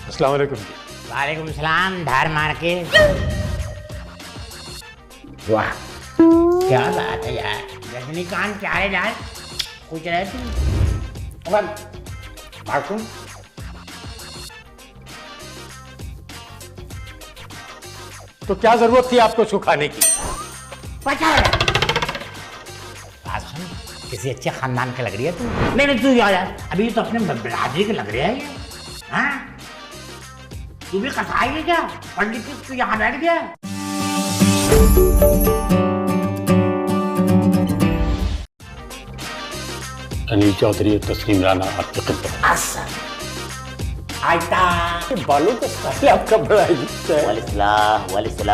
अस्सलाम वालेकुम जी। वालेकुम सलाम। धार मार के। वाह क्या बात है यार, रजनीकांत प्यारे लाल पूछ रहे तुम। बाथरूम तो क्या जरूरत थी आपको सुखाने की? पता है बात सुन, किसी अच्छे खानदान का लग रही है तू। नहीं तू यार अभी तो अपने बिरादरी के लग रहा है ये। हाँ तू भी कसाई है क्या? पढ़ लिख के तू यहाँ बैठ गया। अनिल चौधरी और तस्लीम राना आपकी खिदमत। आयता बालों का स्टाइल आपका बड़ा अजीब है। वालेकुम।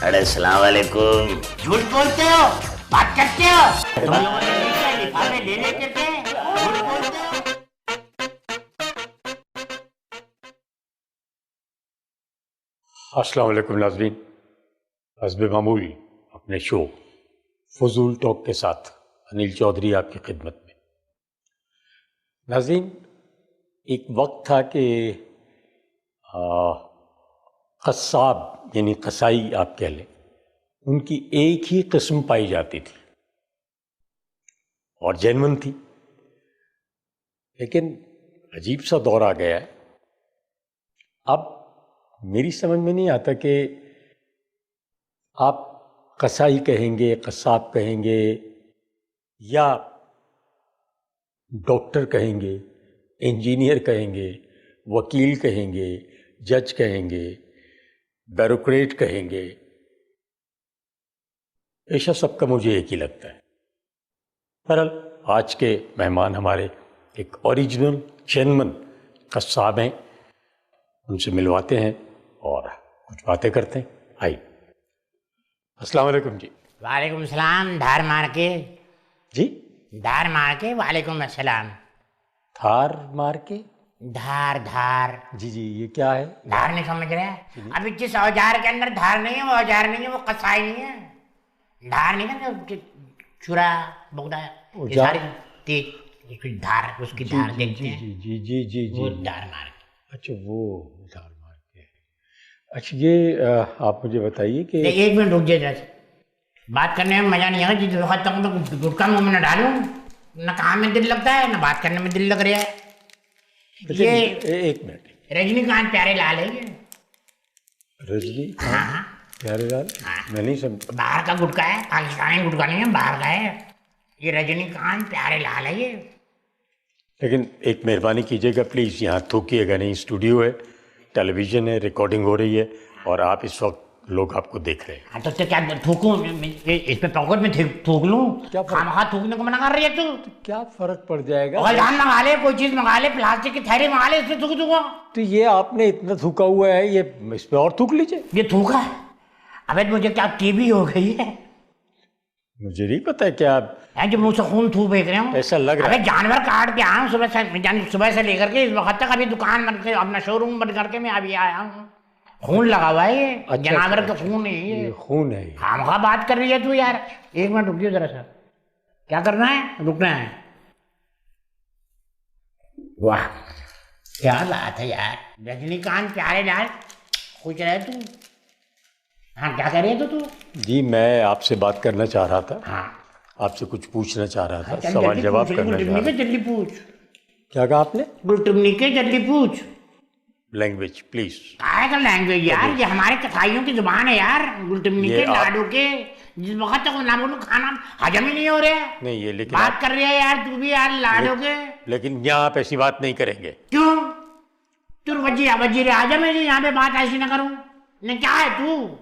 अरे सलाम वालेकुम। झूठ बोलते हो, बात करते हो। तुम लोगों ने नीचे लिफाफे ले लेते थे, झूठ बोलते हो। अस्सलाम वालेकुम नाज़रीन, हस्ब मामूल अपने शो फजूल टॉक के साथ अनिल चौधरी आपकी खिदमत में। नाज़रीन, एक वक्त था कि कस्साब यानी कसाई आप कह लें, उनकी एक ही किस्म पाई जाती थी और जेन्युइन थी। लेकिन अजीब सा दौर आ गया है। अब मेरी समझ में नहीं आता कि आप कसाई कहेंगे, कस्साब कहेंगे या डॉक्टर कहेंगे, इंजीनियर कहेंगे, वकील कहेंगे, जज कहेंगे, ब्यूरोक्रेट कहेंगे, पेशा सबका मुझे एक ही लगता है। बहरहाल आज के मेहमान हमारे एक ओरिजिनल जेन्युइन कस्साब हैं, उनसे मिलवाते हैं और कुछ बातें करते हैं। आइए। अस्सलाम वालेकुम जी। वालेकुम सलाम। धार मार के जी? धार मार के वालेकुम अस्सलाम। धार मार के? धार धार जी जी, ये क्या है? धार नहीं समझ रहे हैं? अभी जिस औजार के अंदर धार नहीं है वो औजार नहीं है, वो कसाई नहीं है। धार नहीं है जो चुरा बोगदा ये सारी तेज उसकी धार, उसकी धार देखते हैं। जी जी जी जी जी, वो धार मार के। अच्छा वो धार मार के। अच्छा ये आप मुझे बताइए कि एक मिनट रुक जाइए जरा। बात करने में मजा नहीं आएगा जिस वक्त तक मैं गुटखा मुंह में न डालूं, न काम में दिल लगता है न बात करने में दिल लग रहा है। ये एक मिनट। रजनीकांत प्यारे लाल है ये। रजनी हाँ प्यारे लाल? मैं नहीं समझ। बाहर का गुटखा है, पाकिस्तानी गुटखा नहीं है, बाहर का है ये। रजनीकांत प्यारे लाल है ये। लेकिन एक मेहरबानी कीजिएगा प्लीज़, यहाँ थूकिएगा नहीं। स्टूडियो है, टेलीविज़न है, रिकॉर्डिंग हो रही है और आप इस वक्त लोग आपको देख रहे हैं। हाँ तो क्या थूकूं इस पे पॉकेट में थूक लूं? क्या खामखा थूकने को मना कर रही है तू? क्या फर्क पड़ जाएगा? औजार मंगा ले, कोई चीज मंगा ले, प्लास्टिक की थैली मंगा ले, इसमें थूक दूंगा। तो ये आपने इतना थूका हुआ है, ये इस पे और थूक लीजिए। ये थूका है? अबे मुझे क्या टीबी हो गई है? मुझे नहीं पता क्या है जो मुंह से खून थूक फेंक रहे हो। ऐसा लग रहा है। अबे जानवर काट के आया हूँ सुबह से लेकर के इस वक्त तक। अभी दुकान बंद के अपना शोरूम बंद करके मैं अभी आया हूँ। खून लगा हुआ है ये। अच्छा, जानवर का अच्छा, खून है ये खून है ये। खामखा बात कर रही है तू यार। एक मिनट रुकिए जरा सा। क्या करना है? रुकना है। वाह क्या बात है यार, रजनीकांत प्यारे लाल पूछ रहे तू। हाँ क्या कह रहे थे तू? जी मैं आपसे बात करना चाह रहा था। हाँ आपसे कुछ पूछना चाह रहा था, चल सवाल जल्दी जवाब पूछ, करना चाह रहा था। जल्दी पूछ। क्या कहा आपने? गुलटुमनी के जल्दी पूछ। Language please. काय का लैंग्वेज यार, ये हमारे कसाईयों की जुबान है यार। गुलटुमनी के लाडू के जिस वक्त तक ना बोलूं खाना हजम ही नहीं हो रहा है। नहीं ये लेकिन बात कर रही है यार तू भी यार लाडू के। लेकिन यहाँ आप ऐसी बात नहीं करेंगे। क्यों? तू वजीर आजम है जी, यहाँ पे बात ऐसी ना करूं? ने क्या है तू?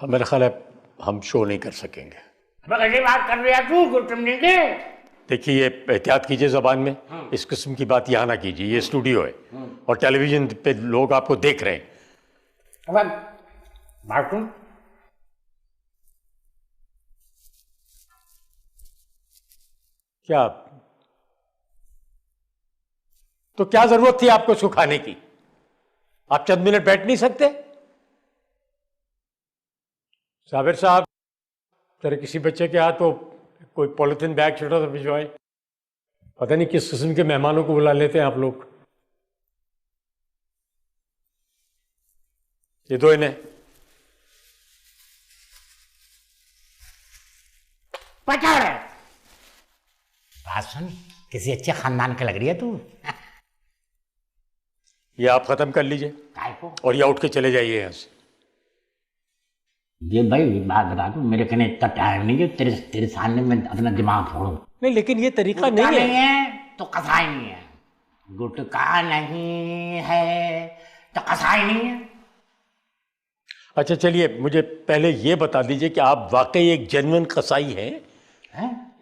मेरा ख्याल है हम शो नहीं कर सकेंगे। कैसी बात कर रही है तू गुलटुमनी के? देखिए ये एहतियात कीजिए ज़बान में। इस किस्म की बात यहाँ ना कीजिए, ये स्टूडियो है और टेलीविजन पे लोग आपको देख रहे हैं। बात सुन। क्या तो क्या जरूरत थी आपको सुखाने की? आप चंद मिनट बैठ नहीं सकते? साबिर साहब जरा किसी बच्चे के हाथ तो कोई पॉलिथीन बैग छोटा सा भिजवाए। पता नहीं किस किस्म के मेहमानों को बुला लेते हैं आप लोग। ये दो इन्हें। पकड़। बात सुन, किसी अच्छे खानदान का लग रही है तू। ये आप खत्म कर लीजिए काय को? और ये उठ के चले जाइए यहाँ से। ये भाई बात बता दूं, मेरे कहने इतना टाइम नहीं है तेरे तेरे सामने मैं अपना दिमाग फोड़ूं। नहीं, लेकिन ये तरीका नहीं नहीं है। है तो कसाई नहीं है, गुटका नहीं है तो कसाई नहीं है। अच्छा चलिए, मुझे पहले ये बता दीजिए कि आप वाकई एक जेन्युइन कसाई हैं?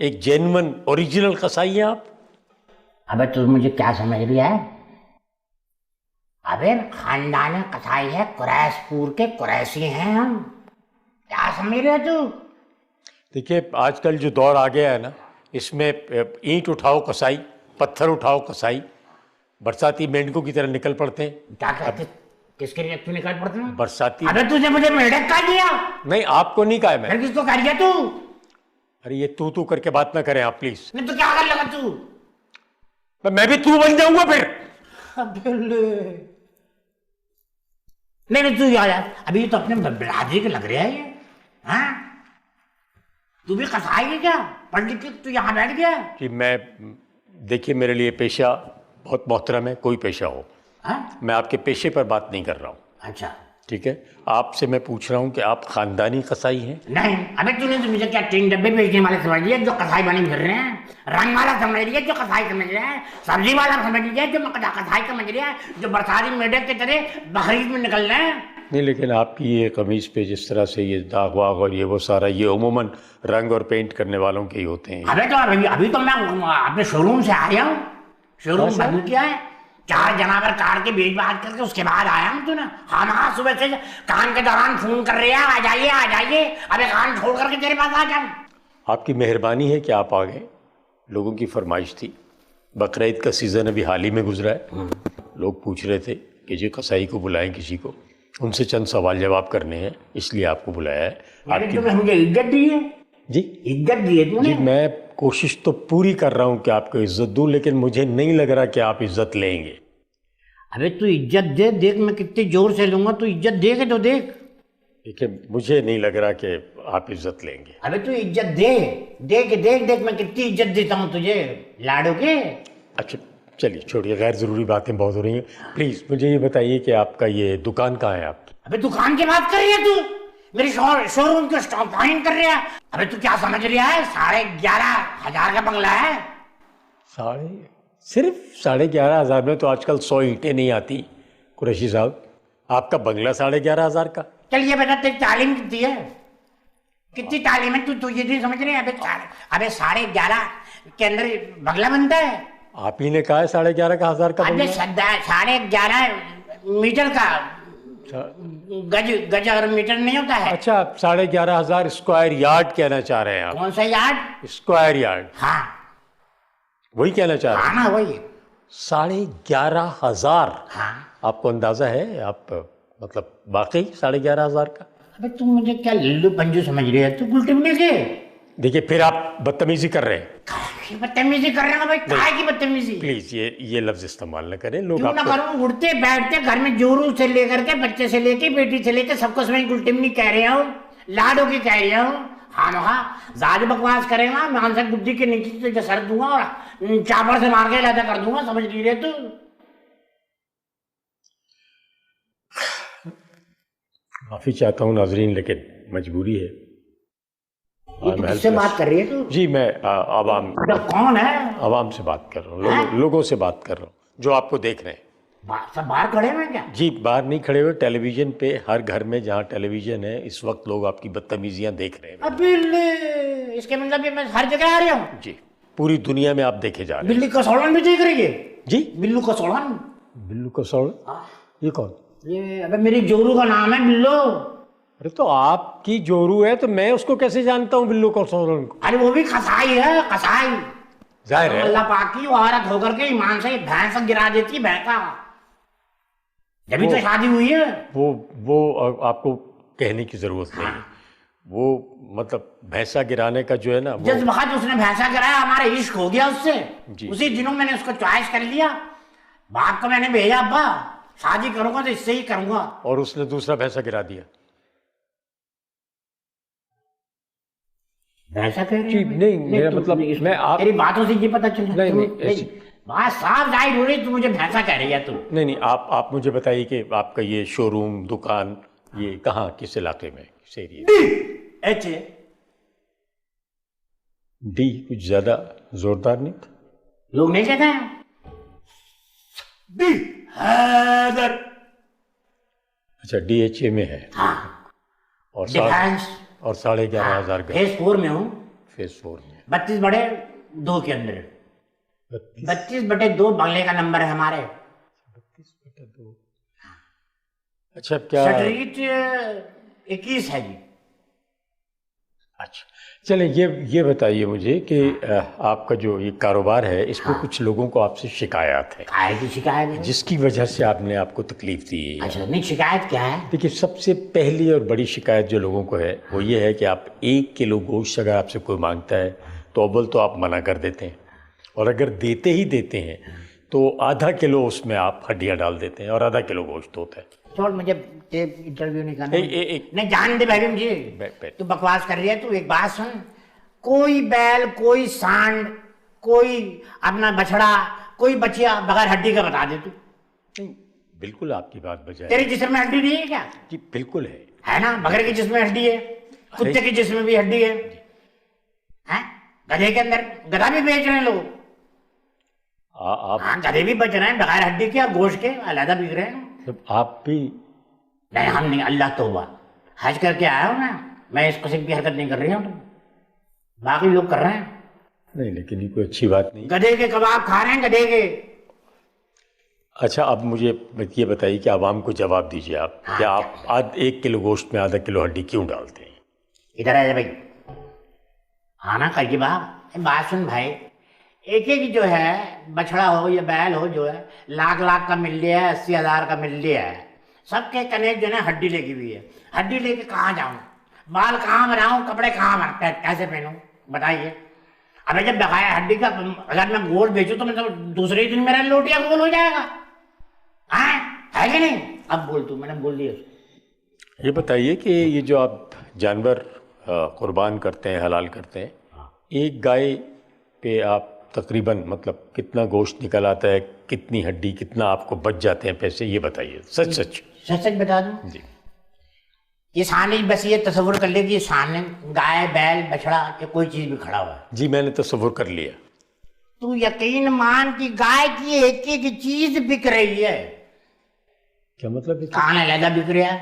एक जेन्युइन ओरिजिनल कसाई हैं आप? अबे तू मुझे क्या समझ रहा है? अबे खानदान कसाई है, कुरैशपुर के कुरैशी हैं हम। क्या समझ रहे तू? देखिए, आजकल जो दौर आ गया है ना, इसमें ईंट उठाओ कसाई, पत्थर उठाओ कसाई, बरसाती मेंढकों की तरह निकल पड़ते हैं। क्या कहते? किसके लिए तू निकल पड़ते हैं? बरसाती। अबे तुझे मुझे मेढक कहा दिया? नहीं, आपको नहीं कहा है मैं। फिर किसको कह दिया तू? अरे ये तू करके बात ना करें आप प्लीज। नहीं तो क्या कर लगा तू? मैं भी तू बन जाऊंगा फिर। नहीं तू यार, अभी तो अपने बिरादरी के लग रहा है ये। हाँ, तू भी कसाई है क्या? पढ़ लिख के तू यहाँ बैठ गया? कि मैं, देखिए मेरे लिए पेशा बहुत मोहतरम है, कोई पेशा हो। हाँ? मैं आपके पेशे पर बात नहीं कर रहा हूँ। अच्छा ठीक है, आपसे मैं पूछ रहा हूँ कि आप खानदानी कसाई हैं? नहीं। अबे तूने तो मुझे क्या तीन डब्बे बेचने वाले समझ लिया जो कसाई बने फिर रहे हैं? रंग वाला समझ लिया जो कसाई समझ रहा है? सब्जी वाला समझ लिया जो कसाई समझ रहा है? जो बरसाती मेढक की तरह बकरीद में निकल रहे हैं? नहीं, लेकिन आपकी ये कमीज पे जिस तरह से ये दाग वाग और ये वो सारा, ये उमूमन रंग और पेंट करने वालों के ही होते हैं। अबे तो अभी तो मैं अपने शोरूम से आया हूँ। शोरूम बंद किया है, 4 जनावर काट के बेच बात करके उसके बाद आया हूँ। तू ना हाँ सुबह से काम के दौरान फोन कर रहे हैं, आ जाइए आ जाइए। अबे काम छोड़ करके तेरे पास आ जाऊँ? आपकी मेहरबानी है कि आप आ गए, लोगों की फरमाइश थी। बकरीद का सीज़न अभी हाल ही में गुजरा है। लोग पूछ रहे थे कि जी कसाई को बुलाएं किसी को, उनसे चंद सवाल जवाब करने हैं, इसलिए आपको बुलाया है। आपकी मुझे इज्जत दी है जी? इज्जत दी है तूने? जी, मैं कोशिश तो पूरी कर रहा हूँ कि आपको इज्जत दूँ, लेकिन मुझे नहीं लग रहा कि आप इज्जत लेंगे। अबे तू इज्जत दे, देख मैं कितनी जोर से लूंगा, तू इज्जत दे के तो देख। देखिए, मुझे नहीं लग रहा कि आप इज्जत लेंगे। अबे तू इज्जत दे, देख देख देख मैं कितनी इज्जत देता हूँ तुझे लाडो के। अच्छा चलिए छोड़िए, गैर ज़रूरी बातें बहुत हो रही हैं। प्लीज़ मुझे ये बताइए कि आपका ये दुकान कहाँ है आपकी? अबे दुकान की बात कर रही है तू? मेरी शोरूम के स्टॉक पॉइंट कर रहा है? अबे तू क्या समझ रहा है? 11,500 का बंगला है। सिर्फ 11,500 में तो आजकल 100 ईंटें नहीं आती कुरैशी साहब। आपका बंगला 11,500 का? चल ये बेटा तेरी तालीम कितनी है? कितनी तालीम है? तू ये नहीं समझ रहे? अबे 11,500 के अंदर बंगला बनता है? आप ही ने कहा है 11,500 का अबे बंगला। 11.5 मीटर का गज और मीटर नहीं होता है? अच्छा, 11,500 स्क्वायर यार्ड कहना चाह रहे हैं आप? कौन सा यार्ड? Square yard. हाँ वही कहना चाह रहे हैं? हाँ ना वही। 11,500? हाँ। आपको अंदाजा है? आप मतलब वाकई 11,500 का? अबे तुम मुझे क्या लल्लू पंजू समझ रहे हैं? तू गुल टिमने के? देखिए, फिर आप बदतमीजी कर रहे हैं। बदतमीजी कर रहे हैं भाई? काय की बदतमीजी? प्लीज ये लफ्ज इस्तेमाल न करें। लोग क्यों ना आपको करूं? उठते बैठते घर में जोरू से लेकर के बच्चे से लेके बेटी से लेके सबको समय गुलटिमनी कह रहे हो, लाडो की कह रहे हो। हाँ ज्यादा बकवास करेगा मैं आंसर बुद्धि के नीचे से सर दूंगा और चापड़ से मार के लादा कर दूंगा। समझ नहीं रहे तू? माफी चाहता हूँ नाजरीन, लेकिन मजबूरी है। किससे बात कर रही है तू? जी, मैं आवाम। कौन है? आवाम से बात कर रहा हूँ, लोगों से बात कर रहा हूँ जो आपको देख रहे हैं। सब बाहर खड़े हैं क्या? जी, बाहर नहीं खड़े हुए, टेलीविजन पे हर घर में जहाँ टेलीविजन है इस वक्त लोग आपकी बदतमीजियां देख रहे हैं। अबे इसके मतलब ये मैं हर जगह आ रहा हूँ? जी, पूरी दुनिया में आप देखे जा रहे हैं। बिल्ली का सोलन भी देख रही है? जी, बिल्लू का सोलन। बिल्लू का सोलन? ये कौन? ये अबे मेरी जोरू का नाम है बिल्लो। अरे तो आपकी जोरू है तो मैं उसको कैसे जानता हूँ बिल्लू का सोलन को? अरे वो भी कसाई है, कसाई। जाहिर है अल्लाह पाक की औरत होकर के ईमान से भैंस गिरा देती, भैंसा। जब तो शादी हुई है। वो आपको कहने की जरूरत नहीं है। वो मतलब भैंसा गिराने का जो है ना जिस वक्त उसने भैंसा गिराया हमारा इश्क हो गया उससे। जी। उसी दिनों मैंने उसको चॉइस कर लिया। बाप को मैंने भेजा, अब्बा शादी करूंगा तो इससे ही करूंगा। और उसने दूसरा भैंसा गिरा दिया। भैंसा कह रहे जी, हैं? नहीं, मेरा मतलब मैं आप तेरी बातों से ये पता चल रहा है नहीं, बात साफ जाहिर हो रही, तू मुझे भैंसा कह रही है तू। नहीं, आप मुझे बताइए कि आपका ये शोरूम दुकान ये कहाँ, किस इलाके में, किस एरिया? एच डी कुछ ज्यादा जोरदार नहीं था? लोग नहीं कहते हैं डी हैदर। अच्छा, DHA में है। हाँ। और डिफेंस। और 11,500 गज। फेज 4 में हूँ। फेज 4 में 32/2 के अंदर। 32/2 बंगले का नंबर है हमारे। 32/2। अच्छा, क्या स्ट्रीट 21 है जी। अच्छा, चले ये बताइए मुझे कि आपका जो ये कारोबार है इसमें कुछ लोगों को आपसे शिकायत है, काय की शिकायत है? जिसकी वजह से आपने आपको तकलीफ दी है। अच्छा, नहीं शिकायत क्या है? देखिए, सबसे पहली और बड़ी शिकायत जो लोगों को है वो ये है कि आप 1 किलो गोश्त अगर आपसे कोई मांगता है तो अव्वल तो आप मना कर देते हैं, और अगर देते ही देते हैं तो आधा किलो उसमें आप हड्डियां डाल देते हैं और आधा किलो गोश्त होता है। छोड़, मुझे टेप इंटरव्यू नहीं करना। एक नहीं, जान दे भाई मुझे। तू बकवास कर रही है। तू एक बात सुन, कोई बैल, कोई सांड, कोई अपना बछड़ा, कोई बचिया बगैर हड्डी का बता दे तू। नहीं, बिल्कुल आपकी बात बजाय। तेरे जिस्म में हड्डी नहीं है क्या? जी बिल्कुल है ना? बकरे के जिस्म में हड्डी है, कुत्ते के जिस्म में भी हड्डी है। गधे के अंदर गधा भी बेच रहे हैं लोग। आप गधे भी बच रहे हैं बगैर हड्डी के और गोश्त के, अलग बिक रहे हैं। आप भी नहीं, हम नहीं, अल्लाह तौबा। हज करके आया हूँ मैं इस किस्म की हरकत नहीं कर रही हूँ। बाकी लोग कर रहे हैं। नहीं, लेकिन ये कोई अच्छी बात नहीं। गधे के कबाब खा रहे हैं, गधे के। अच्छा, अब मुझे ये बताइए कि आवाम को जवाब दीजिए आप। क्या आप 1 किलो गोश्त में आधा किलो हड्डी क्यों डालते हैं? इधर आ जा भाई। हाँ ना, करके बात सुन भाई। एक जो है बछड़ा हो या बैल हो, जो है लाख का मिल लिया है, 80,000 का मिल लिया है। सबके कनेक्ट जो है हड्डी लगी हुई है। हड्डी लेके कहाँ जाऊँ? बाल कहाँ बनाऊँ? कपड़े कहाँ कैसे पहनूँ? बताइए। अबे जब बकाया हड्डी का अगर मैं गोश्त बेचूं तो मतलब दूसरे ही दिन मेरा लोटिया गोल हो जाएगा। है कि नहीं? अब बोल तू, मैंने बोल दिया। ये बताइए कि ये जो आप जानवर कुर्बान करते हैं, हलाल करते हैं, एक गाय पे आप तकरीबन मतलब कितना गोश्त निकल आता है, कितनी हड्डी, कितना आपको बच जाते हैं पैसे, ये बताइए। सच बता दूं जी। ये सामने बस ये तस्वुर कर ले कि सामने गाय, बैल, बछड़ा या कोई चीज भी खड़ा हुआ है। जी, मैंने तस्वुर कर लिया। तू यकीन मान कि गाय की एक चीज बिक रही है। क्या मतलब? कान अलग बिक रहा है,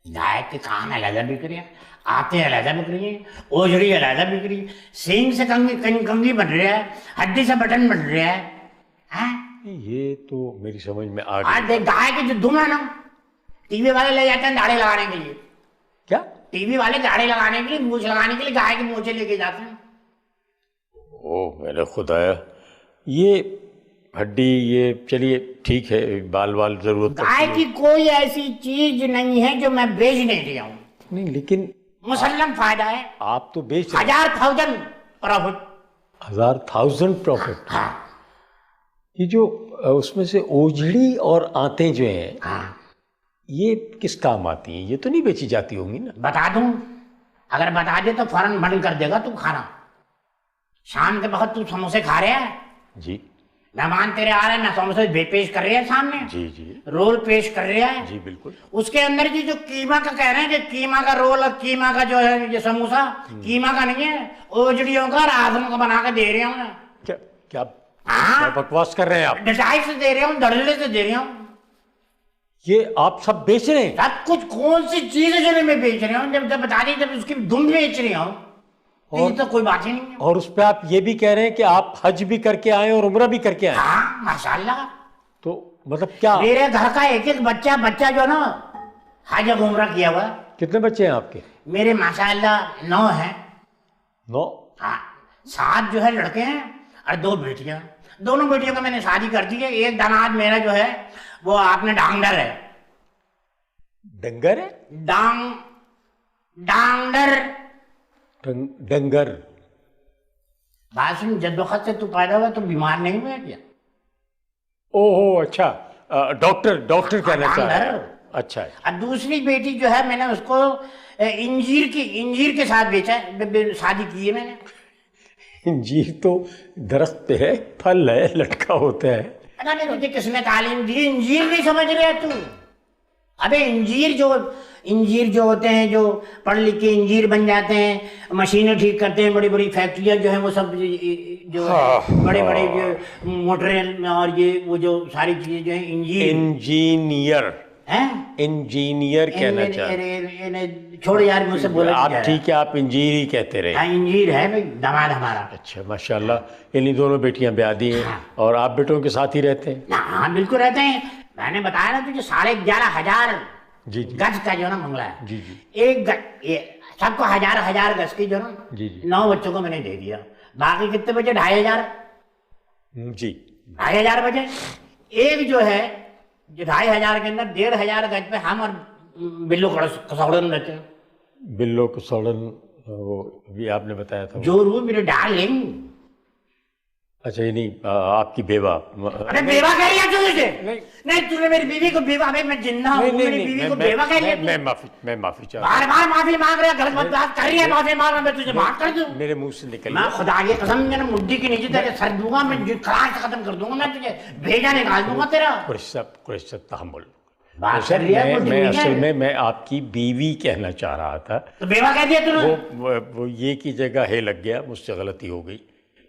गाय के कान अलग बिक रहे हैं, आते अलग बिक रही है, ओझड़ी अलग बिक रही है, सींग से कंगी बन रहा है, हड्डी से बटन बन रहा है। ये तो मेरी समझ में आ गई। देख, गाय के जो दुम है ना, टीवी वाले ले जाते हैं दाढ़ी लगाने के लिए। क्या? टीवी वाले दाढ़ी लगाने के लिए, मूछ लगाने के लिए गाय के मूछे लेके जाते हैं। ओ मेरे खुदाया, ये हड्डी, ये चलिए ठीक है, बाल जरूरत। गाय की कोई ऐसी चीज नहीं है जो मैं बेच नहीं रहा हूँ। नहीं, लेकिन मुसल्लम फायदा है। आप तो बेच 1000,000 प्रॉफिट। 1000,000 प्रॉफिट। हाँ। ये जो उसमें से ओझड़ी और आंतें जो हैं, हाँ, ये किस काम आती हैं? ये तो नहीं बेची जाती होंगी ना? बता दूं? अगर बता दे तो फौरन बंद कर देगा तू खाना। शाम के वक्त तू समोसे खा रहे है जी, मेहमान तेरे आ रहे हैं ना, समोसे पेश कर रहे हैं सामने। जी जी। रोल पेश कर रहे हैं। जी बिल्कुल। उसके अंदर जी जो कीमा का कह रहे हैं कि कीमा का रोल और कीमा का जो है ये समोसा कीमा का नहीं है, ओजड़ियों का, राजमों का बना के दे रहे हूँ मैं। क्या क्या? हाँ, बकवास कर रहे हैं आप। डिटाई से दे रहे हूँ, धड़ल्ले से दे रहे हूँ। ये आप सब बेच रहे हैं? सब कुछ। कौन सी चीज है जो मैं बेच रहे हूँ? जब बता दी, जब उसकी दुम बेच रही हूँ, ये तो कोई बात ही नहीं है। और उस पे आप ये भी कह रहे हैं कि आप हज भी करके आए और उम्रा भी करके आए? हाँ, माशाल्लाह। तो मतलब क्या? मेरे घर का एक बच्चा जो ना हज और उम्रा किया हुआ। कितने बच्चे हैं आपके? मेरे माशाल्लाह 9 हैं। 9? हाँ, 7 जो है लड़के हैं और 2 बेटियां। दोनों बेटियों का मैंने शादी कर दी है। एक दामाद मेरा जो है वो आपने डांगडर है। डंगर है? डांडर। डंगर। बात सुन, जब वक्त से तू पैदा हुआ तो बीमार नहीं हुआ क्या? ओहो अच्छा, डॉक्टर डॉक्टर कहना चाह रहे हैं। अच्छा है। और दूसरी बेटी जो है मैंने उसको इंजीर के साथ बेचा, शादी की है मैंने। इंजीर तो दरख्त पे है, फल है, लटका होता है। पता नहीं तुझे किसने तालीम दी, इंजीर नहीं समझ रहे तू? अबे इंजीर जो होते हैं, जो पढ़ लिख के इंजीर बन जाते हैं, मशीनें ठीक करते हैं, बड़ी बड़ी फैक्ट्रियां जो है वो सब जो है, बड़े बड़े जो मोटरें और ये वो जो सारी चीजें जो है इंजीनियर हैं, इंजीनियर कहना चाहते। छोड़ यार, मुझसे बोला आप ठीक है, आप इंजीर ही कहते रहे। हाँ, इंजीर है भाई, दामाद हमारा। अच्छा माशाल्लाह, इन्हीं दोनों बेटियां ब्याह दी हैं। हाँ। और आप बेटों के साथ ही रहते हैं? हाँ बिल्कुल रहते हैं। मैंने बताया ना तुझे, 11,500 जी जी गज का जो ना बंगला है। जी जी एक सबको 1000 गज की जो ना, जी जी 9 बच्चों को मैंने दे दिया। बाकी कितने बचे? 2500। जी 2500 बचे। एक जो है, जो 2500 के अंदर 1500 गज पे हम और बिल्लू कसौड़न रहते हैं। बिल्लो को सड़न, वो भी आपने बताया था। जो रू मेरे डार्लिंग। अच्छा ये नहीं, आपकी बेवा। अरे बेवा कह रही है तू मुझे? नहीं, तूने मेरी बीवी को बेवा, भाई मैं जिंदा हूँ, मेरी बीवी को बेवा कह रही है? मैं माफी चाहता हूँ। बार बार माफी मांग रहा है, गलत बात कर रही है, माफी मांग, मैं तुझे माफ कर दूं? मेरे मुंह से निकल मैं खुदा की कसम, मैंने मुड्डी के नीचे तेरे सर दूंगा, मैं क्लास खत्म कर दूंगा, मैं तुझे भेजा निकाल दूंगा तेरा। कुछ तहम्मुल। बात कर रही है मैं असल में मैं आपकी बीवी कहना चाह रहा था, तो बेवा कह दिया तूने। वो ये की जगह है लग गया, मुझसे गलती हो गई,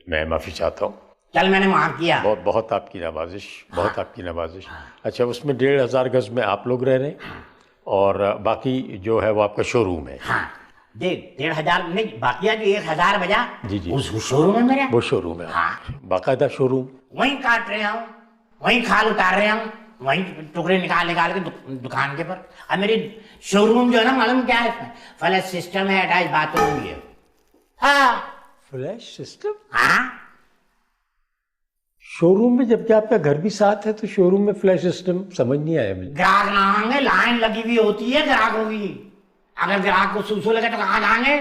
मैं माफी चाहता हूँ। चल मैंने माफ किया। बहुत बहुत आपकी नवाजिश, बहुत आपकी नवाजिश। अच्छा, उसमें 1500 गज में आप लोग रह रहे हैं, और बाकी जो है वो आपका शोरूम है। हाँ देख, 1500 नहीं, बाकी जो 1000 बजा जी जी, उस शोरूम है मेरा। वो शोरूम है। हाँ, बाकायदा शोरूम। वहीं काट रहे हूँ, वहीं खाल उतार रहे हूँ, वहीं टुकड़े निकाल निकाल के दुकान के पर। अब मेरी शोरूम जो है ना, मालूम क्या है इसमें? फ्लैश सिस्टम है, अटैच बाथरूम भी है। हाँ, फ्लैश सिस्टम। हाँ शोरूम में, जबकि आपका घर भी साथ है, तो शोरूम में फ्लैश सिस्टम समझ नहीं आया मुझे। ग्राहक ना आएंगे, लाइन लगी हुई होती है ग्राहकों की। अगर ग्राहक को सूसू लगे तो कहाँ जाएंगे?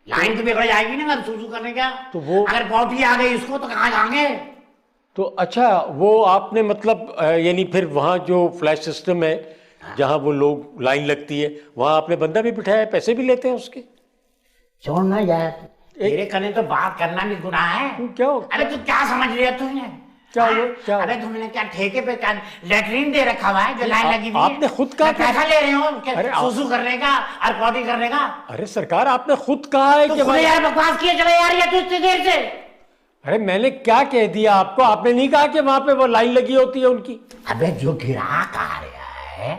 लाइन तो बिगड़ जाएगी ना अगर सूसू करने का। तो वो, अगर पॉटी आ गई उसको तो कहाँ जाएंगे? तो अच्छा, वो आपने मतलब यानी फिर वहाँ जो फ्लैश सिस्टम है, जहाँ वो लोग लाइन लगती है, वहाँ आपने बंदा भी बिठाया है, पैसे भी लेते हैं उसके? छोड़ना यार, तेरे करने तो बात करना भी गुनाह है। क्या? अरे तू क्या समझ रही है तुमने? क्या हुआ? क्या? अरे तुमने क्या ठेके पे क्या लेटरिन दे रखा हुआ है जो लाइन लगी हुई है? आपने खुद कहा, पैसा ले रहे हो अरे सूसू करने का और पॉटी करने का? अरे सरकार, आपने खुद कहा है कि यार बकवास किए चले यार, ये तू इतनी देर से। अरे मैंने क्या कह दिया आपको? आपने नहीं कहा कि वहां पे वो लाइन लगी होती है उनकी? अबे जो ग्राहक आ रहा है,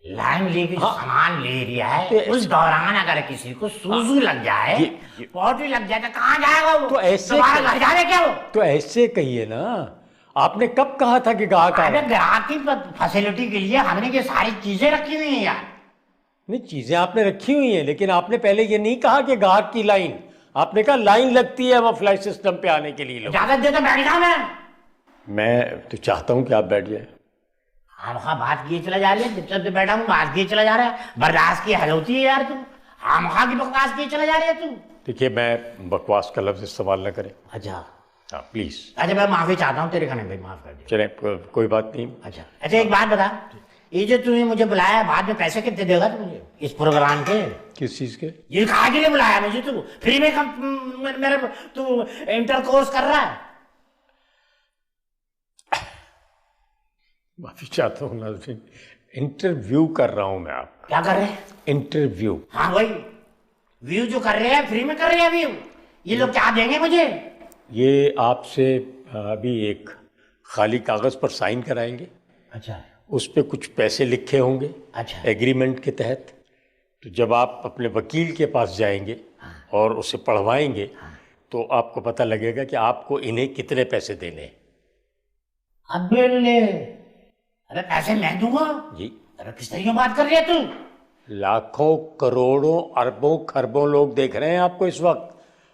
लाइन लेके सामान ले रहा है, तो उस दौरान अगर किसी को सूसू लग जाए, पॉटी लग जाए, तो कहाँ जाएगा वो? तो ऐसे घर जाए क्या वो? तो ऐसे कहिए ना, आपने कब कहा था कि ग्राहक आ रहा है? ग्राहक की फैसिलिटी के लिए हमने ये सारी चीजें रखी हुई हैं यार। नहीं, चीजें आपने रखी हुई हैं, लेकिन आपने पहले ये नहीं कहा कि ग्राहक की लाइन। आपने कहा लाइन लगती है वहाँ फ्लैश सिस्टम पे आने के लिए। इजाजत दे तो बैठ जाऊं मैं तो चाहता हूँ कि आप बैठ जाए। हाँ बात किए चला जा रही है, जब से बैठा हूँ बात किए चला जा रहा है। बर्दाश्त की हद होती है यार तू, हाँ की बकवास किए चला जा रही है तू। देखिए, मैं बकवास का लफ्ज इस्तेमाल न करें। अच्छा हाँ प्लीज। अच्छा, मैं माफी चाहता हूँ तेरे खाने भाई, माफ कर दे। चले, कोई बात नहीं। अच्छा एक बात बता, ये जो तूने मुझे बुलाया, बाद में पैसे कितने देगा तू मुझे इस प्रोग्राम के? किस चीज के? ये कहा के लिए बुलाया मुझे तू? फ्री में मेरे तू इंटर कोर्स कर रहा है? माफी चाहता हूँ नाज़रीन, इंटरव्यू कर रहा हूँ मैं। आप क्या कर रहे हैं? इंटरव्यू। हाँ भाई, व्यू जो कर रहे हैं, फ्री में कर रहे हैं व्यू। ये लोग क्या देंगे मुझे? ये आपसे अभी एक खाली कागज पर साइन कराएंगे। अच्छा। उस पर कुछ पैसे लिखे होंगे। अच्छा। एग्रीमेंट के तहत। तो जब आप अपने वकील के पास जाएंगे और उसे पढ़वाएंगे, तो आपको पता लगेगा कि आपको इन्हें कितने पैसे देने हैं। अरे पैसे मैं दूंगा जी। अरे किस तरीके बात कर रही है तू? लाखों करोड़ों अरबों खरबों लोग देख रहे हैं आपको इस वक्त।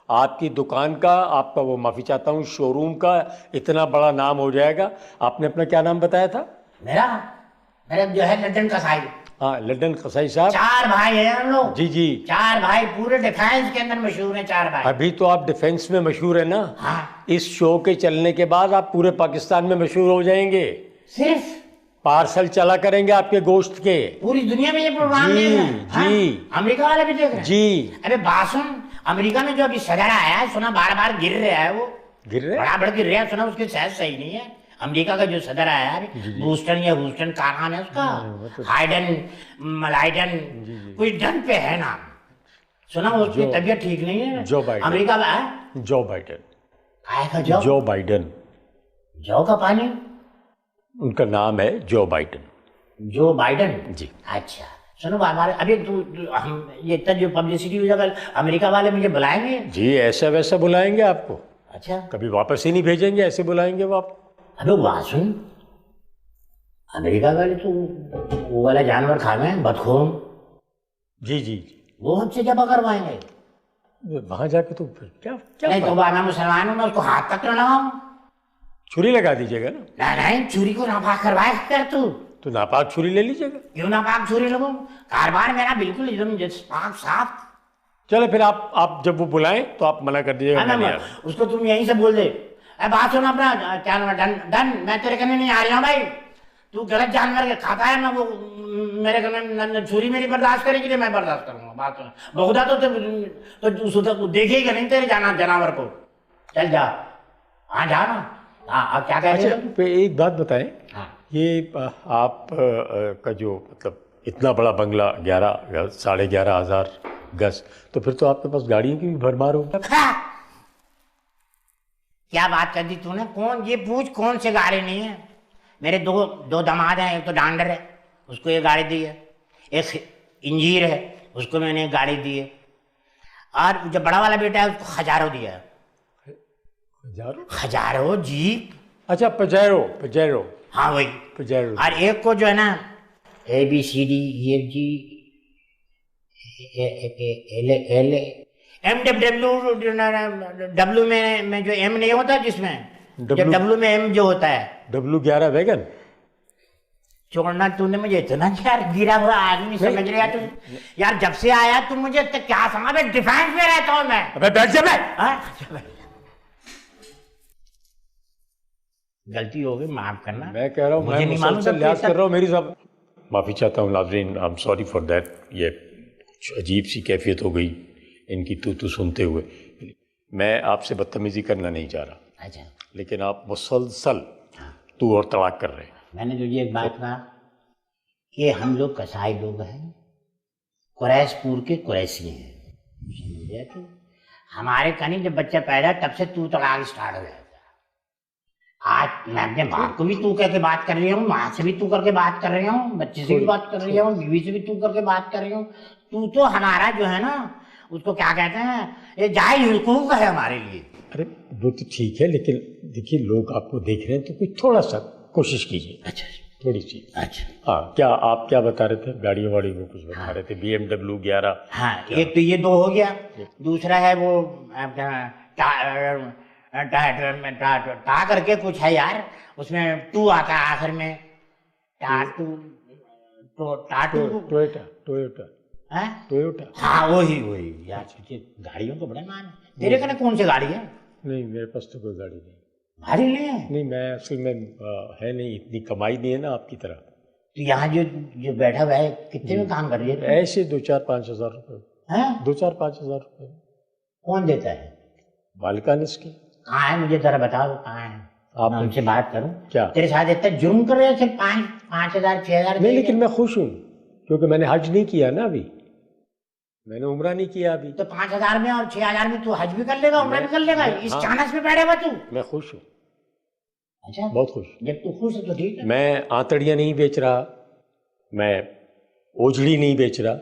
आपकी दुकान का, आपका वो, माफी चाहता हूँ, शोरूम का इतना बड़ा नाम हो जाएगा। आपने अपना क्या नाम बताया था? मेरा जो है लंदन का साहिब। हाँ लंदन कसाई साहब। 4 भाई हैं हम लोग। जी जी। 4 भाई पूरे डिफेंस के अंदर मशहूर हैं 4 भाई। अभी तो आप डिफेंस में मशहूर है ना। हाँ। इस शो के चलने के बाद आप पूरे पाकिस्तान में मशहूर हो जाएंगे। सिर्फ पार्सल चला करेंगे आपके गोश्त के। पूरी दुनिया में ये प्रोग्राम जी, देख रहे हैं। हाँ? जी। अमेरिका वाले भी देख रहे हैं। जी। अबे बात सुन, अमेरिका में जो अभी सदर आया है, सुना बार बार गिर रहा है, वो गिर रहे हैं? बराबर गिर रहा है, सुना उसकी सेहत सही नहीं है। अमेरिका का जो सदर आया है, बूस्टन या ह्यूस्टन का नाम है उसका, हाइडन मलाइडन, कुछ डन पे है नाम। सुना उसकी तबीयत ठीक नहीं है। Joe Biden. अमेरिका में है जो बाइडेन। काय का जौ? Joe Biden. जौ का पानी? उनका नाम है जो बाइडेन। जो बाइडेन जी। अच्छा सुनो हमारे अभी हम ये इतना जो पब्लिसिटी हुई अगर अमेरिका वाले मुझे बुलाएंगे? जी ऐसा वैसा बुलाएंगे आपको। अच्छा कभी वापस ही नहीं भेजेंगे, ऐसे बुलाएंगे वो आप। अबे बात सुन, अमेरिका वाले तो वो वाला जानवर खा गए बदखोम। जी जी। वो हमसे जब करवाएंगे वहां जाके तो फिर क्या क्या नहीं तो मैं मुसलमान हूँ, मैं उसको हाथ तक न लगाऊं। छुरी लगा दीजिएगा ना। नहीं छुरी को नापाक करवाए कर तू। तो नापाक छुरी ले लीजिएगा। क्यों नापाक छुरी लगूं? कारोबार मेरा बिल्कुल एकदम पाक साफ। चलो फिर आप जब वो बुलाएं तो आप मना कर दीजिएगा। मैं नहीं आ रहा। उसको तुम यहीं से बोल दे, बात सुन अपना क्या नाम है, डन डन, मैं तेरे कहने नहीं आ रही हूँ भाई। तू गलत जानवर के खाता है ना, वो मेरे कहने छुरी मेरी बर्दाश्त करेगी, मैं बर्दाश्त करूंगा। बात सुन बहुधा तो देखेगा नहीं तेरे जानवर को। चल जा, हाँ जा ना। हाँ क्या कह रहे अच्छा एक बात बताएं। हाँ। ये आप का जो मतलब इतना बड़ा बंगला 11,500 गज, तो फिर तो आपके पास गाड़ियों की भी भरमार होगा। हाँ। क्या बात कर दी तूने? कौन ये पूछ कौन से गाड़ी नहीं है? मेरे दो दामाद हैं, एक तो डांडर है उसको ये गाड़ी दी है, एक इंजीर है उसको मैंने एक गाड़ी दी है, और जो बड़ा वाला बेटा है उसको हजारों दिया है। हजारों जीप। अच्छा पजेरो। हाँ वही पजेरो। और एक को जो है ना ABCDEFG एल MW में जो M नहीं होता जिसमें W में M जो होता है W11 वैगन। छोड़ना तूने मुझे इतना यार गिरा हुआ आदमी समझ रहा तू यार। जब से आया तू मुझे तो क्या समझ, डिफेंस में रहता हूँ मैं। अबे बैठ जा बे। गलती हो गई, माफ करना। मैं कह रहा हूँ मैं मुसलसल लिहाज कर रहा हूँ, मेरी सब माफ़ी चाहता हूँ नाज़रीन। I am sorry for that. ये कुछ अजीब सी कैफियत हो गई इनकी तू सुनते हुए। मैं आपसे बदतमीजी करना नहीं चाह रहा। अच्छा। लेकिन आप मुसलसल तू और तड़ाक कर रहे हैं। मैंने तुझे एक बात कहा कि हम लोग कसाई लोग हैं, कुरैशपुर के कुरैशी हैं, समझे तू? हमारे कहीं जब बच्चा पैदा तब से तू तड़ाक स्टार्ट हो जाता। आज मैं अपने बाप को भी तू करके बात कर रही हूँ, माँ से भी तू करके बात कर रही हूँ, बच्चे से भी बात कर रही हूँ, बीवी से भी तू करके बात कर रही हूँ। तू तो हमारा जो है ना उसको क्या कहते हैं, ये जायज हुकूक है हमारे लिए। अरे वो तो ठीक है, लेकिन देखिए लोग आपको देख रहे हैं तो कुछ थोड़ा सा कोशिश कीजिए। अच्छा थोड़ी सी। अच्छा हाँ क्या आप क्या बता रहे थे? गाड़ियों वाड़ी में कुछ बता रहे थे। BMW 11। हाँ एक तो ये 2 हो गया, दूसरा है वो टा करके कुछ है यार, उसमें 2 आता है आखिर में। टोयोटा। हाँ वही यार, गाड़ियों का बड़ा नाम है। तेरे कने कौन सी गाड़ी है? नहीं मेरे पास तो कोई गाड़ी नहीं। गाड़ी नहीं है? नहीं मैं असल में है नहीं, इतनी कमाई नहीं है ना आपकी तरह। तो यहाँ जो बैठा हुआ है कितने में काम कर रही है? ऐसे 2-4-5 हज़ार रुपये। 2-4-5 हज़ार रुपये। कौन देता है? मालिकान इसकी। कहाँ है मुझे जरा बताओ, कहाँ है? आप मैं उनसे बात करूं। क्या तेरे साथ इतना जुर्म कर रहे हैं? सिर्फ 5,000 6,000 नहीं, लेकिन मैं खुश हूँ क्योंकि मैंने हज नहीं किया ना अभी, मैंने उम्रा नहीं किया अभी। तो 5,000 में और 6,000 में तू हज भी कर लेगा, उम्रा भी कर लेगा। इस चानस में बैठे हुआ तू। मैं खुश हूँ। अच्छा बहुत खुश। जब तू खुश है तो ठीक है। मैं आंतड़ियाँ नहीं बेच रहा, मैं ओजड़ी नहीं बेच रहा,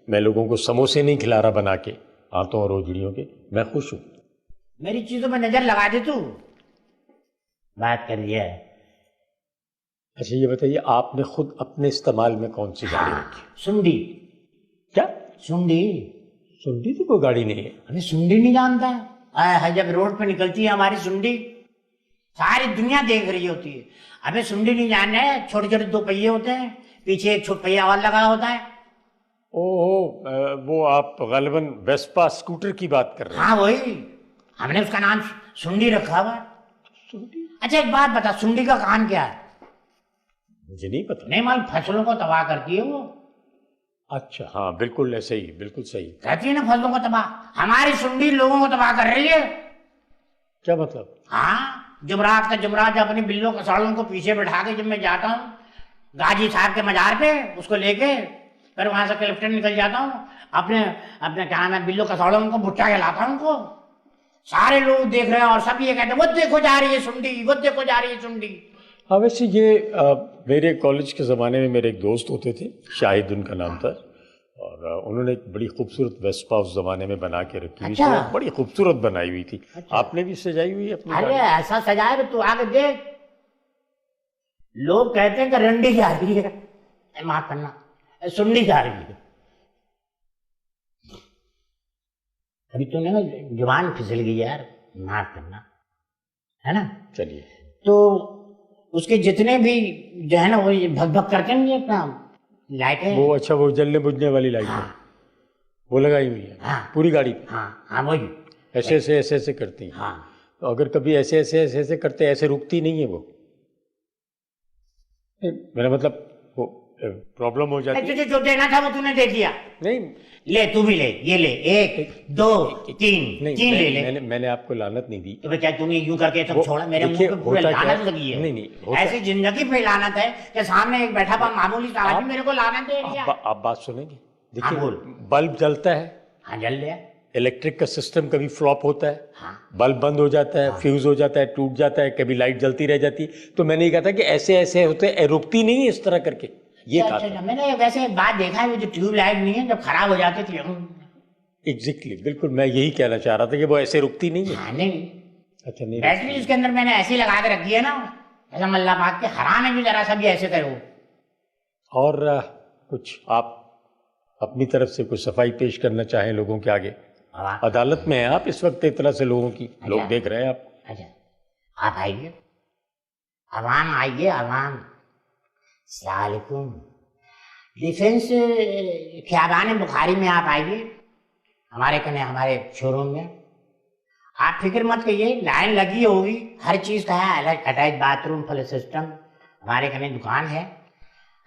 मैं लोगों को समोसे नहीं खिला रहा बना के आंतों और ओजड़ियों के। मैं खुश हूँ। मेरी चीजों में नजर लगा दे तू। बात कर रही है। अच्छा ये बताइए आपने खुद अपने इस्तेमाल में कौन सी गाड़ी रखी? सुंडी। क्या सुंडी तो कोई गाड़ी नहीं है। अरे सुंडी नहीं जानता है? जब रोड पे निकलती है हमारी सुंडी, सारी दुनिया देख रही होती है। अबे सुंडी नहीं जान रहे? छोटे छोटे 2 पहिए होते हैं, पीछे एक छुटपैया और लगा होता है। ओहो, वो आप गालिबन वेस्पा स्कूटर की बात कर रहे हैं? हाँ वही, हमने उसका नाम सुंडी रखा हुआ है। अच्छा एक बात बता, सुंडी का काम क्या है? मुझे नहीं पता। नहीं मालूम, फसलों को तबाह करती है वो। अच्छा हाँ, बिल्कुल ऐसे ही, बिल्कुल सही। कहती है ना फसलों को तबाह, हमारी सुंडी लोगों को तबाह कर रही है। क्या मतलब? हाँ, जुमरात का जुमरात अपनी बिल्लों का सालों को पीछे बैठा के जब मैं जाता हूँ गाजी साहब के मजार पे, उसको लेके फिर वहां से क्लिफ्टन निकल जाता हूँ, अपने अपने क्या नाम है बिल्लो का सालों को भुट्टा खिलाता हूँ उनको। सारे लोग देख रहे हैं और सब ये कहते हैं वो देखो जा रही है सुंडी, वो देखो जा रही है सुंडी। हाँ वैसे ये मेरे कॉलेज के ज़माने में मेरे एक दोस्त होते थे, शाहिद उनका नाम था, और उन्होंने एक बड़ी खूबसूरत वेस्पा उस ज़माने में बना के रखी हुई थी। अच्छा। बड़ी खूबसूरत बनाई हुई थी। अच्छा। आपने भी सजाई हुई है अपनी अरे गाड़ी? ऐसा सजाए तू आगे देख, लोग कहते हैं कि रंडी जा रही है, माफ करना, सुंडी जा रही है। अभी तूने ना जुबान फिसल गई यार, माफ करना, है ना? चलिए। तो उसके जितने भी जो है ना वो भग भग करते हैं ये अपना लाइटें। वो अच्छा, वो जलने बुझने वाली लाइट हाँ। है, वो लगाई हुई है हाँ। पूरी गाड़ी पे? हाँ हाँ वही। ऐसे ऐसे करती है। हाँ तो अगर कभी ऐसे ऐसे करते, ऐसे रुकती नहीं है वो? मेरा मतलब वो प्रॉब्लम हो जाती है। तुझे जो देना था वो तूने दे दिया। नहीं ले तू भी ले, ये ले, 1 2 3 नहीं, 3 ले ले। मैंने आपको लानत नहीं दी। तो फिर क्या तूने यूं करके सब छोड़ा? मेरे मुंह देखिए, पे पूरे होता क्या लानत है- लगी है। नहीं, ऐसी जिंदगी पे लानत है कि सामने एक बैठा हुआ मामूली सा आदमी मेरे को लानत दे दिया। आप बात सुनेंगे? देखिए, हाँ, बोल। बल्ब जलता है, हाँ जल गया। इलेक्ट्रिक का सिस्टम कभी फ्लॉप होता है, हाँ बल्ब बंद हो जाता है, फ्यूज हो जाता है, टूट जाता है, कभी लाइट जलती रह जाती। तो मैंने ये कहा था कि ऐसे ऐसे होते, रुकती नहीं है इस तरह करके, ये कहा था। मैंने वैसे एक बात देखा है, वो जो ट्यूबलाइट नहीं है जब खराब हो जाती थी। एग्जैक्टली, बिल्कुल मैं यही कहना चाह रहा था कि वो ऐसे रुकती नहीं है। हाँ नहीं, अच्छा नहीं, बैटरी इसके अंदर मैंने ऐसी लगा के रखी है ना, ऐसा मल्ला पाक के हराम है भी जरा सा भी ऐसे करो। और कुछ आप अपनी तरफ से कुछ सफाई पेश करना चाहें लोगों के आगे? अदालत में हैं आप इस वक्त, इतना से लोगों की लोग देख रहे हैं आप। अच्छा आप आइए, अवाम आइए, अवाम। अस्सलाम वालेकुम। डिफेंस ख्याबान बुखारी में आप आइए, हमारे कने हमारे शोरूम में। आप फिक्र मत करिए, लाइन लगी होगी, हर चीज का है, अलग अटैच बाथरूम फुल सिस्टम, हमारे कने दुकान है।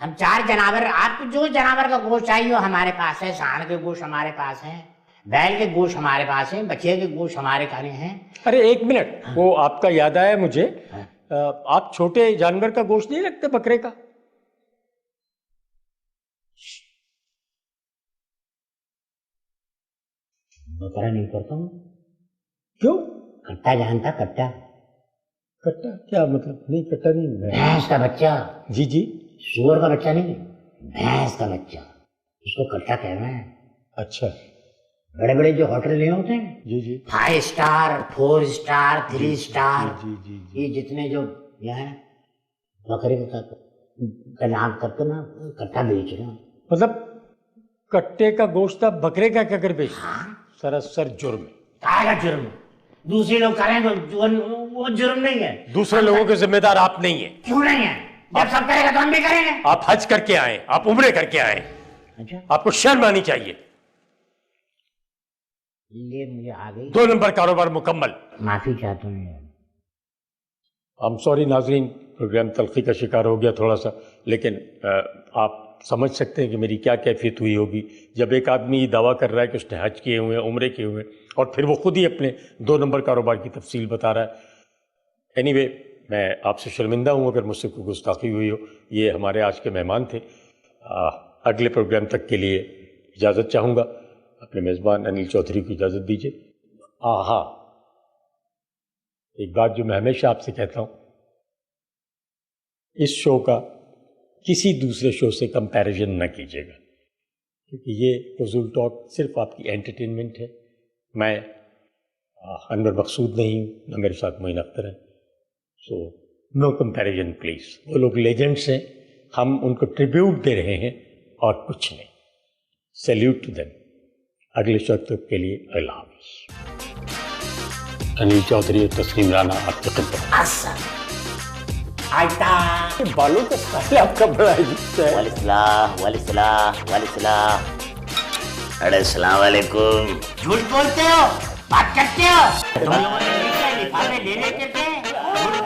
हम 4 जानवर, आपको जो जानवर का गोश्त चाहिए वो हमारे पास है। सांड के गोश्त हमारे पास है, बैल के गोश्त हमारे पास है, बच्चे के गोश्त हमारे खाने हैं। अरे एक मिनट, वो आपका याद आया मुझे, आप छोटे जानवर का गोश्त नहीं रखते, बकरे का? बकरा नहीं करता हूँ। क्यों? कट्टा जानता? कट्टा? कट्टा क्या मतलब? नहीं, कट्टा नहीं। भैंस का बच्चा। जी जी। सुअर का बच्चा नहीं, भैंस का बच्चा, उसको कट्टा कहना है। अच्छा। बड़े बड़े जो होटल नहीं होते हैं, जी जी। 5 स्टार 4 स्टार 3 स्टार, जी जी जी। ये जितने जो यहाँ बकरे का नाम करके ना कट्टा बेच रहे हैं। मतलब कट्टे का गोश्त आप बकरे का क्या कर बेच? हाँ। सरासर जुर्म है। काहेगा जुर्म? दूसरे लोग करें तो वो जुर्म नहीं है। दूसरे लोगों के जिम्मेदार आप नहीं है। क्यों नहीं है? जब सब करेगा तो हम भी करेंगे। आप हज करके आए, आप उम्रे करके आए, अच्छा आपको शर्म आनी चाहिए। ये मुझे आ गई। 2 नंबर कारोबार मुकम्मल। माफी चाहता हूँ। आई एम सॉरी नाजरीन, प्रोग्राम तलखी का शिकार हो गया थोड़ा सा, लेकिन आप समझ सकते हैं कि मेरी क्या कैफियत हुई होगी जब एक आदमी ये दावा कर रहा है कि उसने हज किए हुए हैं, उम्रे किए हुए हैं, और फिर वो खुद ही अपने 2 नंबर कारोबार की तफसील बता रहा है। एनीवे, मैं आपसे शर्मिंदा हूँ अगर मुझसे कोई गुस्ताखी हुई हो। ये हमारे आज के मेहमान थे। अगले प्रोग्राम तक के लिए इजाज़त चाहूँगा। अपने मेज़बान अनिल चौधरी को इजाज़त दीजिए। हाँ, एक बात जो मैं हमेशा आपसे कहता हूँ, इस शो का किसी दूसरे शो से कंपैरिजन न कीजिएगा, क्योंकि ये फजूल टॉक सिर्फ आपकी एंटरटेनमेंट है। मैं अनवर मकसूद नहीं हूँ, न मेरे साथ मोइन अख्तर है, सो नो कंपैरिजन प्लीज़। वो लोग लेजेंड्स हैं, हम उनको ट्रिब्यूट दे रहे हैं और कुछ नहीं। Salute to them. अगले शो तक के लिए अल्लाह हाफ़िज़। अनिल चौधरी, तस्लीम राना, आपकी खिदमत। आयता। बालों का स्टाइल आपका बड़ा अजीब है। वालेकुम। अरे सलाम वालेकुम। झूठ बोलते हो, बात करते हो। तुम लोगों ने लिफाफे ले लेते थे, झूठ